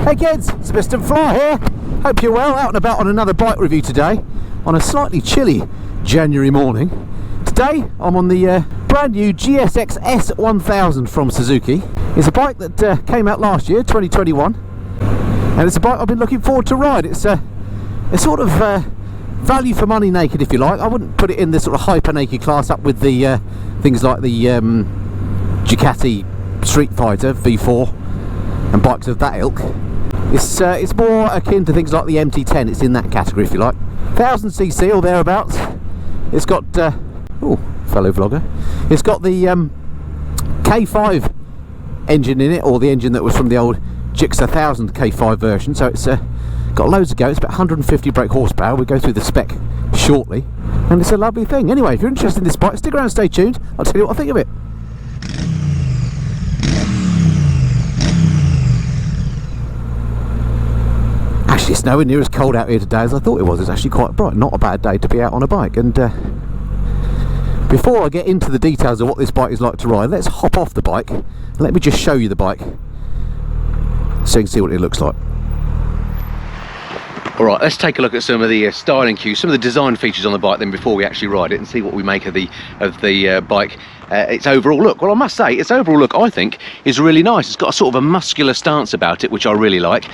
Hey kids, it's Mr. Fly here. Hope you're well, out and about on another bike review today on a slightly chilly January morning. Today I'm on the brand new GSX S1000 from Suzuki. It's a bike that came out last year, 2021, and it's a bike I've been looking forward to ride. It's a sort of value for money naked, if you like. I wouldn't put it in the sort of hyper naked class up with the things like the Ducati Street Fighter V4 and bikes of that ilk. It's more akin to things like the MT10. It's in that category, if you like. 1000cc or thereabouts. It's got oh, fellow vlogger. It's got the K5 engine in it, or the engine that was from the old GSX 1000 K5 version. So it's got loads of go. It's about 150 brake horsepower. We'll go through the spec shortly, and it's a lovely thing. Anyway, if you're interested in this bike, stick around and stay tuned. I'll tell you what I think of it. Actually, it's nowhere near as cold out here today as I thought it was. It's actually quite bright. Not a bad day to be out on a bike. And before I get into the details of what this bike is like to ride, let's hop off the bike and let me just show you the bike so you can see what it looks like. Alright, let's take a look at some of the styling cues, some of the design features on the bike then before we actually ride it, and see what we make of the bike. Its overall look. Well, I must say, its overall look, I think, is really nice. It's got a sort of a muscular stance about it, which I really like.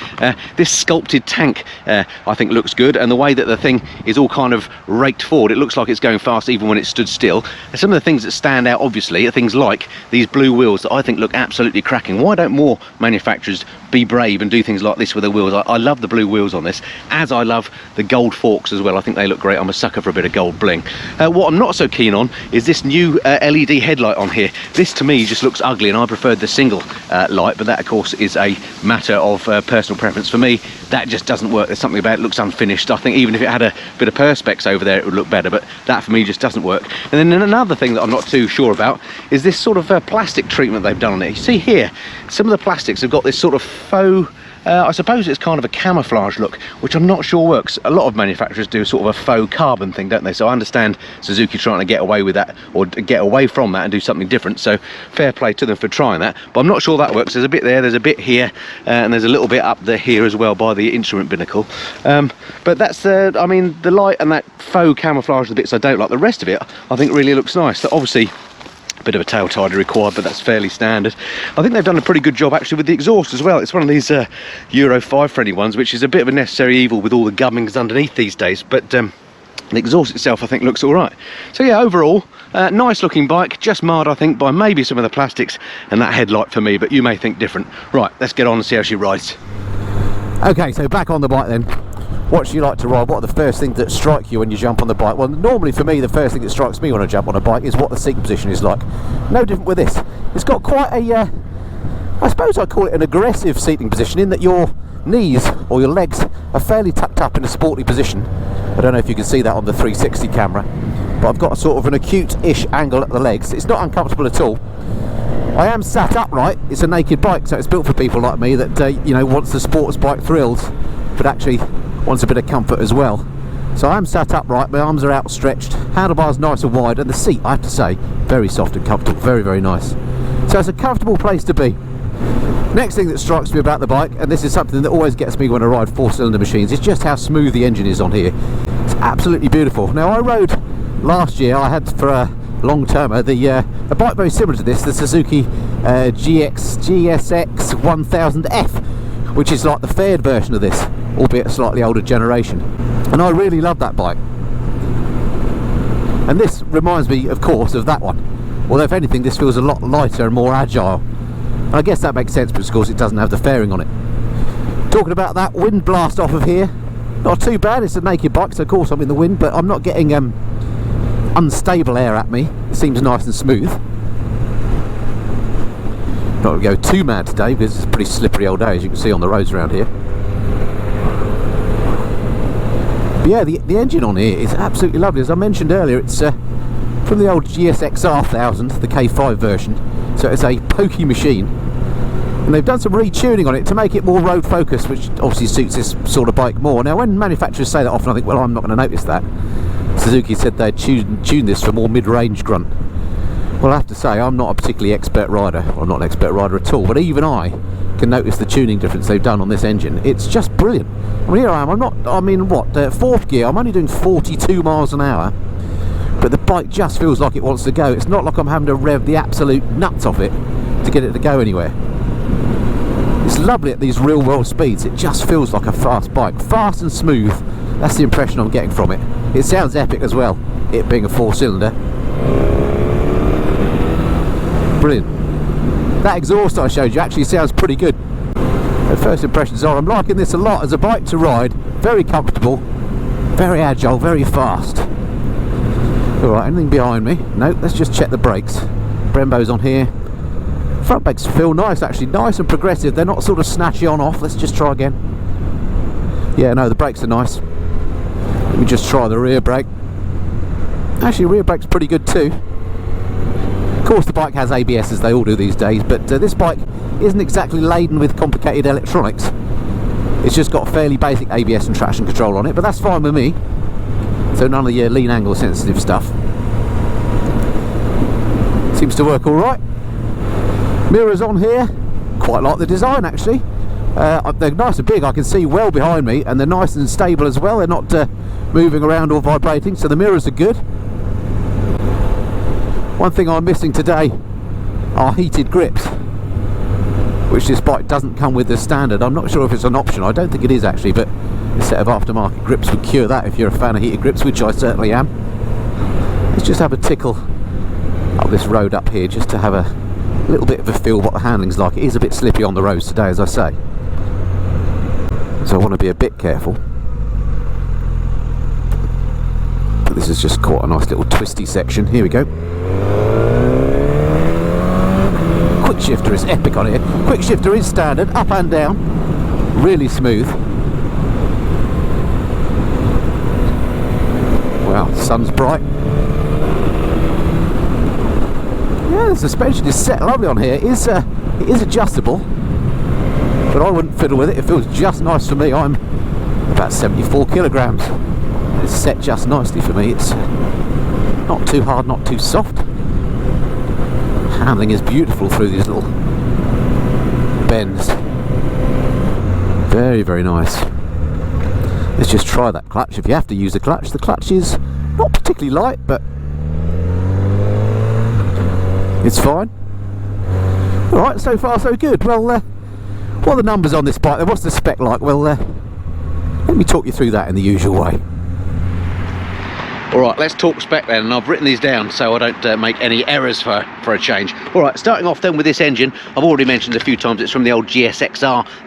This sculpted tank, I think, looks good, and the way that the thing is all kind of raked forward, it looks like it's going fast even when it stood still. And some of the things that stand out, obviously, are things like these blue wheels that I think look absolutely cracking. Why don't more manufacturers be brave and do things like this with their wheels? I love the blue wheels on this, as I love the gold forks as well. I think they look great. I'm a sucker for a bit of gold bling. What I'm not so keen on is this new LED headlight on here. This to me just looks ugly, and I preferred the single light, but that of course is a matter of personal preference. For me, that just doesn't work. There's something about it, looks unfinished. I think even if it had a bit of perspex over there, it would look better, but that for me just doesn't work. And then another thing that I'm not too sure about is this sort of plastic treatment they've done on it. You see here, some of the plastics have got this sort of faux, I suppose it's kind of a camouflage look, which I'm not sure works. A lot of manufacturers do sort of a faux carbon thing, don't they? So I understand Suzuki trying to get away with that, or get away from that and do something different. So fair play to them for trying that, but I'm not sure that works. There's a bit there, there's a bit here, and there's a little bit up there here as well by the instrument binnacle. But that's I mean, the light and that faux camouflage, the bits I don't like. The rest of it, I think, really looks nice. So obviously, a bit of a tail tidy required, but that's fairly standard. I think they've done a pretty good job actually with the exhaust as well. It's one of these Euro 5 friendly ones, which is a bit of a necessary evil with all the gubbins underneath these days, but the exhaust itself I think looks all right. So yeah, overall, nice looking bike, just marred I think by maybe some of the plastics and that headlight for me, but you may think different. Right, let's get on and see how she rides. Okay, so back on the bike then. What do you like to ride? What are the first things that strike you when you jump on the bike? Well, normally for me, the first thing that strikes me when I jump on a bike is what the seating position is like. No different with this. It's got quite a, I suppose I'd call it an aggressive seating position, in that your knees or your legs are fairly tucked up in a sporty position. I don't know if you can see that on the 360 camera, but I've got a sort of an acute-ish angle at the legs. It's not uncomfortable at all. I am sat upright. It's a naked bike, so it's built for people like me that, you know, wants the sports bike thrills, but actually wants a bit of comfort as well. So I'm sat upright, my arms are outstretched, handlebars nice and wide, and the seat, I have to say, very soft and comfortable, very, very nice. So it's a comfortable place to be. Next thing that strikes me about the bike, and this is something that always gets me when I ride four-cylinder machines, is just how smooth the engine is on here. It's absolutely beautiful. Now, I rode last year, I had for a long-termer a bike very similar to this, the Suzuki GSX S1000, which is like the fared version of this, albeit a slightly older generation, and I really love that bike. And this reminds me, of course, of that one, although if anything this feels a lot lighter and more agile, and I guess that makes sense because of course it doesn't have the fairing on it. Talking about that wind blast off of here, not too bad. It's a naked bike, so of course I'm in the wind, but I'm not getting unstable air at me. It seems nice and smooth. Not going to go too mad today because it's a pretty slippery old day, as you can see on the roads around here. But yeah, the engine on here is absolutely lovely. As I mentioned earlier, it's from the old GSX S1000, the K5 version, so it's a pokey machine, and they've done some retuning on it to make it more road focused, which obviously suits this sort of bike more. Now, when manufacturers say that often, I think, well, I'm not going to notice that. Suzuki said they'd tune this for more mid-range grunt, Well, I have to say, I'm not a particularly expert rider, or not an expert rider at all, but even I can notice the tuning difference they've done on this engine. It's just brilliant. I mean, here I am, fourth gear, I'm only doing 42 miles an hour, but the bike just feels like it wants to go. It's not like I'm having to rev the absolute nuts off it to get it to go anywhere. It's lovely at these real world speeds. It just feels like a fast bike, fast and smooth. That's the impression I'm getting from it. It sounds epic as well, it being a 4-cylinder. Brilliant. That exhaust I showed you actually sounds pretty good. The first impressions are I'm liking this a lot as a bike to ride. Very comfortable, very agile, very fast. Alright, anything behind me? Nope, let's just check the brakes. Brembo's on here. Front brakes feel nice actually, nice and progressive. They're not sort of snatchy on off. Let's just try again. Yeah, no, the brakes are nice. Let me just try the rear brake. Actually, rear brake's pretty good too. Of course, the bike has ABS as they all do these days, but this bike isn't exactly laden with complicated electronics. It's just got fairly basic ABS and traction control on it, but that's fine with me. So none of your lean angle sensitive stuff. Seems to work all right. Mirrors on here, quite like the design actually. They're nice and big, I can see well behind me, and they're nice and stable as well. They're not moving around or vibrating, so the mirrors are good. One thing I'm missing today are heated grips, which this bike doesn't come with as standard. I'm not sure if it's an option, I don't think it is actually, but a set of aftermarket grips would cure that if you're a fan of heated grips, which I certainly am. Let's just have a tickle up this road up here, just to have a little bit of a feel what the handling's like. It is a bit slippy on the roads today, as I say, so I want to be a bit careful. But this is just quite a nice little twisty section. Here we go. Quick shifter is epic on here. Quick shifter is standard, up and down, really smooth. Wow, the sun's bright. Yeah, the suspension is set lovely on here. It is adjustable, but I wouldn't fiddle with it. It feels just nice for me. I'm about 74 kilograms. It's set just nicely for me. It's not too hard, not too soft. Handling is beautiful through these little bends. Very, very nice. Let's just try that clutch. If you have to use the clutch is not particularly light, but it's fine. Alright, so far so good. Well, what are the numbers on this bike then? What's the spec like? Well, let me talk you through that in the usual way. Alright, let's talk spec then, and I've written these down so I don't make any errors for a change. Alright, starting off then with this engine, I've already mentioned a few times, it's from the old GSX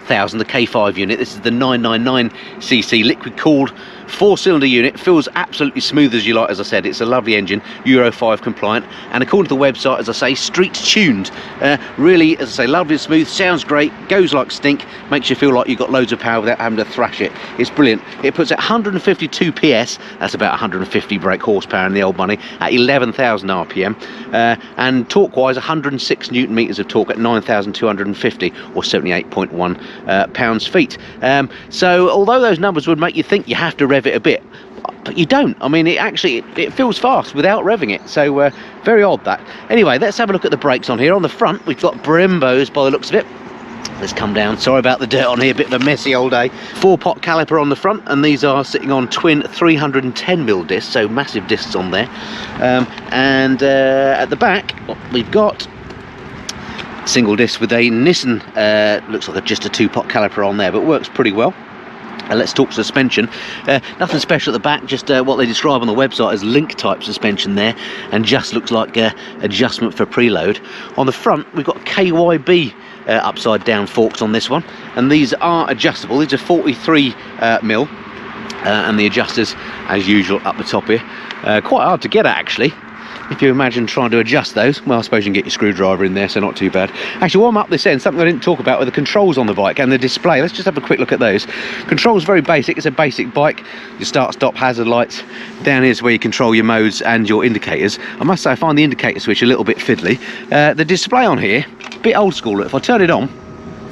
S1000, the K5 unit. This is the 999cc liquid cooled 4-cylinder unit. Feels absolutely smooth as you like. As I said, it's a lovely engine, Euro 5 compliant, and according to the website, as I say, street tuned. Really, as I say, lovely and smooth, sounds great, goes like stink, makes you feel like you've got loads of power without having to thrash it. It's brilliant. It puts at 152 PS, that's about 150 brake horsepower in the old money, at 11,000 RPM, and torque wise 106 newton meters of torque at 9,250 or 78.1 pounds-feet. So although those numbers would make you think you have to rev it a bit, but you don't. I mean, it feels fast without revving it, so very odd that. Anyway, let's have a look at the brakes on here. On the front we've got Brembos by the looks of it. Let's come down, sorry about the dirt on here, bit of a messy old day. 4-pot caliper on the front, and these are sitting on twin 310mm discs, so massive discs on there. And at the back we've got single disc with a Nissan, looks like just a 2-pot caliper on there, but works pretty well. Let's talk suspension. Nothing special at the back, just what they describe on the website as link type suspension there, and just looks like adjustment for preload. On the front we've got KYB upside down forks on this one, and these are adjustable. These are 43mm, and the adjusters as usual up the top here. Quite hard to get at actually. If you imagine trying to adjust those, well, I suppose you can get your screwdriver in there, so not too bad. Actually, while I'm up this end, something I didn't talk about with the controls on the bike and the display. Let's just have a quick look at those. Controls very basic. It's a basic bike. Your start, stop, hazard lights. Down here is where you control your modes and your indicators. I must say, I find the indicator switch a little bit fiddly. The display on here, a bit old school. If I turn it on,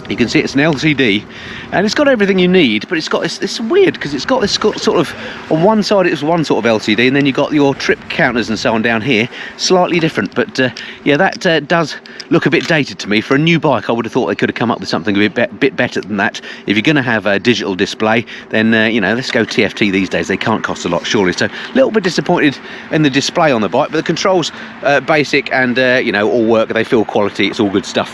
You can see it's an LCD, and it's got everything you need, but it's weird because it's got this sort of, on one side it's one sort of LCD, and then you've got your trip counters and so on down here, slightly different. But yeah, that does look a bit dated to me. For a new bike, I would have thought they could have come up with something a bit better than that. If you're going to have a digital display, then you know, let's go TFT these days. They can't cost a lot, surely. So a little bit disappointed in the display on the bike, but the controls basic and you know, all work. They feel quality. It's all good stuff.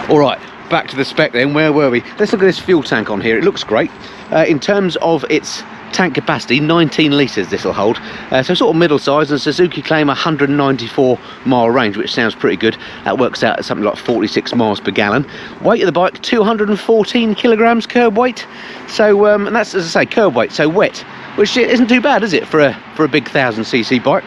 All right. Back to the spec then. Where were we? Let's look at this fuel tank on here. It looks great. In terms of its tank capacity, 19 litres this will hold. So sort of middle size, and Suzuki claim 194 mile range, which sounds pretty good. That works out at something like 46 miles per gallon. Weight of the bike, 214 kilograms curb weight. So, and that's, as I say, curb weight, so wet, which isn't too bad, is it, for a big 1000cc bike?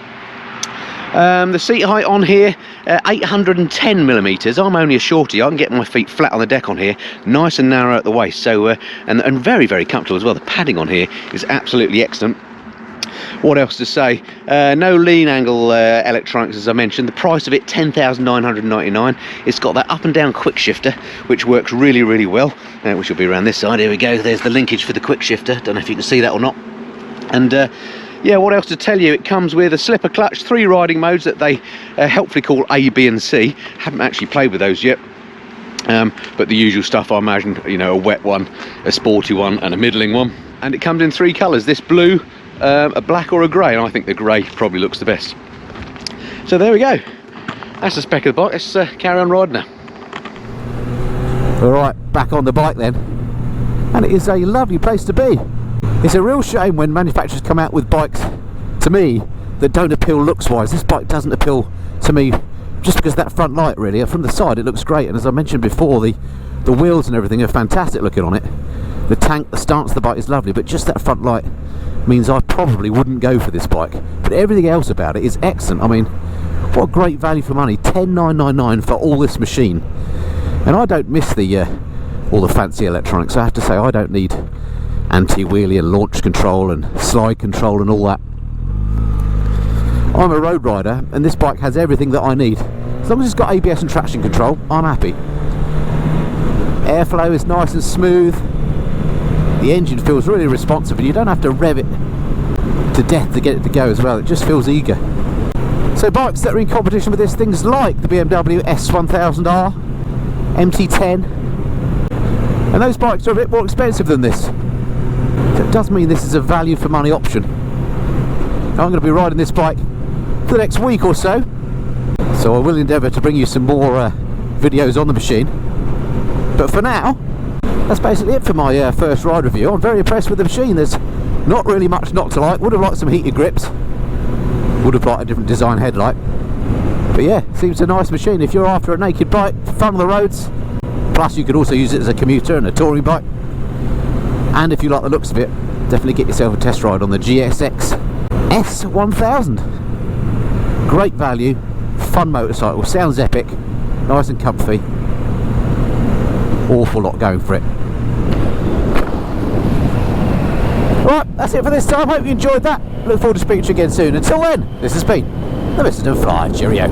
The seat height on here, 810 millimeters. I'm only a shorty. I can get my feet flat on the deck on here, nice and narrow at the waist. So and very, very comfortable as well. The padding on here is absolutely excellent. What else to say? No lean angle electronics, as I mentioned. The price of it, $10,999. It's got that up and down quick shifter, which works really, really well. Which will be around this side. Here we go. There's the linkage for the quick shifter. Don't know if you can see that or not. And yeah, what else to tell you? It comes with a slipper clutch, 3 riding modes that they helpfully call A, B and C. Haven't actually played with those yet. But the usual stuff, I imagine, you know, a wet one, a sporty one and a middling one. And it comes in 3 colours, this blue, a black or a grey, and I think the grey probably looks the best. So there we go. That's the spec of the bike. Let's carry on riding now. Alright, back on the bike then. And it is a lovely place to be. It's a real shame when manufacturers come out with bikes, to me, that don't appeal looks-wise. This bike doesn't appeal to me just because of that front light, really. From the side, it looks great, and as I mentioned before, the wheels and everything are fantastic looking on it. The tank, the stance of the bike is lovely, but just that front light means I probably wouldn't go for this bike. But everything else about it is excellent. I mean, what a great value for money. $10,999 for all this machine. And I don't miss all the fancy electronics. I have to say, I don't need anti-wheelie and launch control and slide control and all that. I'm a road rider, and this bike has everything that I need. As long as it's got ABS and traction control, I'm happy. Airflow is nice and smooth. The engine feels really responsive, and you don't have to rev it to death to get it to go as well. It just feels eager. So bikes that are in competition with this, things like the BMW S1000R, MT10, and those bikes are a bit more expensive than this. It does mean this is a value for money option. I'm going to be riding this bike for the next week or so, so I will endeavour to bring you some more videos on the machine. But for now, that's basically it for my first ride review. I'm very impressed with the machine. There's not really much not to like. Would have liked some heated grips, would have liked a different design headlight, but yeah, seems a nice machine if you're after a naked bike, fun on the roads. Plus you could also use it as a commuter and a touring bike. And if you like the looks of it, definitely get yourself a test ride on the GSX S1000. Great value, fun motorcycle, sounds epic, nice and comfy. Awful lot going for it. Right, that's it for this time. Hope you enjoyed that. Look forward to speaking to you again soon. Until then, this has been the Mr. Fly. Cheerio.